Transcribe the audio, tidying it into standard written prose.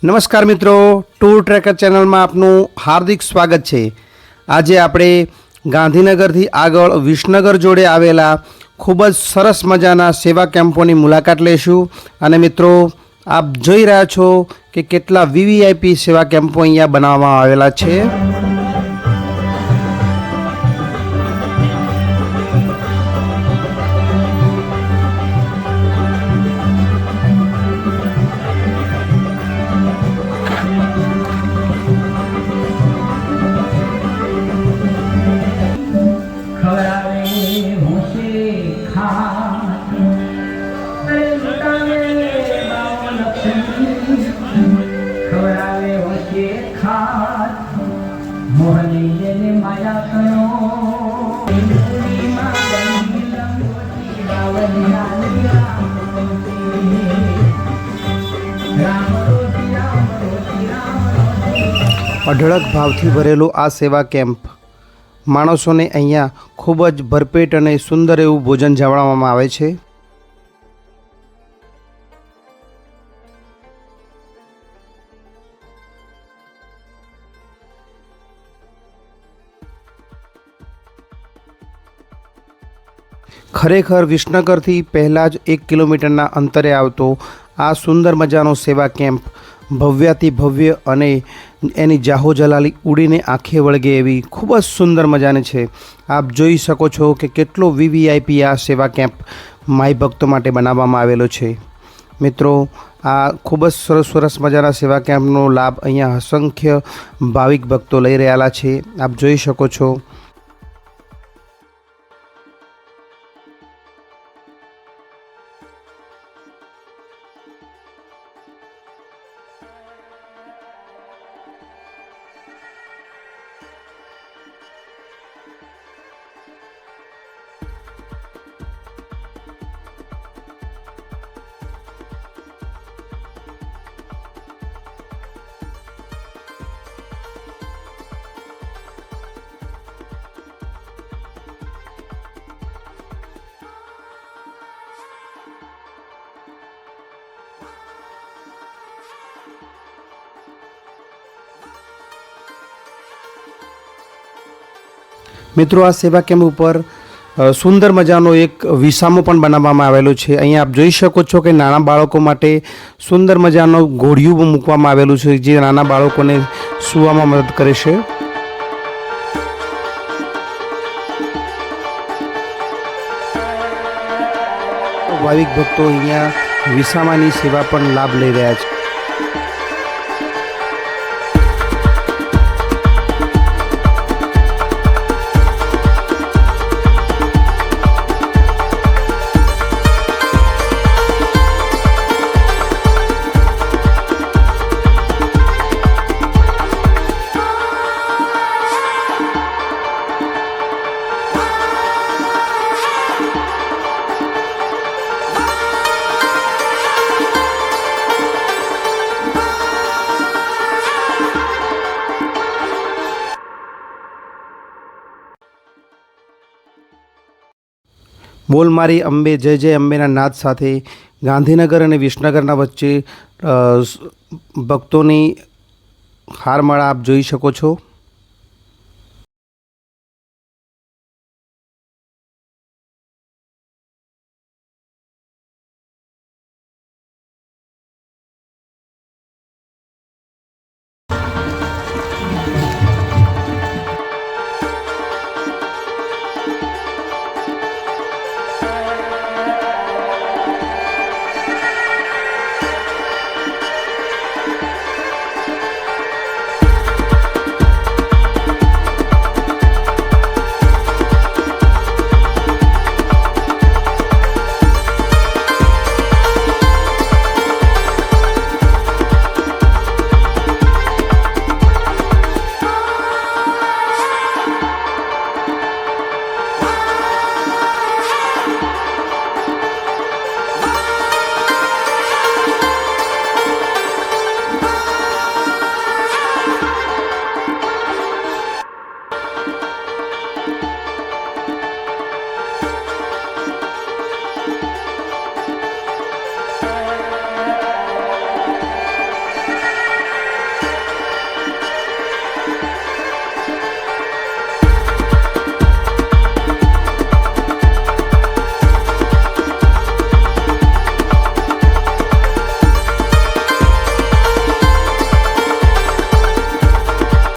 નમસ્કાર મિત્રો, tour tracker ચેનલમાં આપનું હાર્દિક સ્વાગત છે। આજે આપણે ગાંધીનગરથી આગળ વિસનગર જોડે આવેલા ખૂબ જ સરસ મજાના સેવા કેમ્પોની મુલાકાત લઈશું। અને મિત્રો, આપ જોઈ રહ્યા છો કે કેટલા વીવીઆઈપી સેવા કેમ્પો અહીંયા બનાવવામાં આવેલા છે। અઢળક ભાવથી ભરેલો આ સેવા કેમ્પ માણસોને અહીંયા ખૂબ જ ભરપેટ અને સુંદર એવું ભોજન જમાડવામાં આવે છે। ખરેખર વિસનગરથી પહેલાં જ 1 કિલોમીટરના અંતરે આવતો આ સુંદર મજાનો સેવા કેમ્પ ભવ્યાતિ ભવ્ય અને એની જાહો જલાલી ઉડીને આંખે વળગે એવી ખૂબ જ સુંદર મજાની છે। આપ જોઈ શકો છો કે કેટલો વીવીઆઈપી આ સેવા કેમ્પ માઈ ભક્તો માટે બનાવવામાં આવેલો છે। મિત્રો, આ ખૂબ જ સરસ મજાના સેવા કેમ્પનો લાભ અહીંયા અસંખ્ય ભાવિક ભક્તો લઈ રહેલા છે। આપ જોઈ શકો છો। મિત્રો, આ સેવા કેમ્પ ઉપર સુંદર મજાનો એક વિસામો પણ બનાવવામાં આવેલો છે। અહીંયા આપ જોઈ શકો છો કે નાના બાળકો માટે સુંદર મજાનો ઘોડિયું મૂકવામાં આવેલું છે, જે નાના બાળકોને સૂવામાં મદદ કરે છે। ભાવિક ભક્તો અહીંયા વિસામાની સેવા પણ લાભ લઈ રહ્યા છે। બોલ મારી અંબે જય જય અંબેના નાદ સાથે ગાંધીનગર અને વિસનગરના વચ્ચે ભક્તોની હારમાળા આપ જોઈ શકો છો।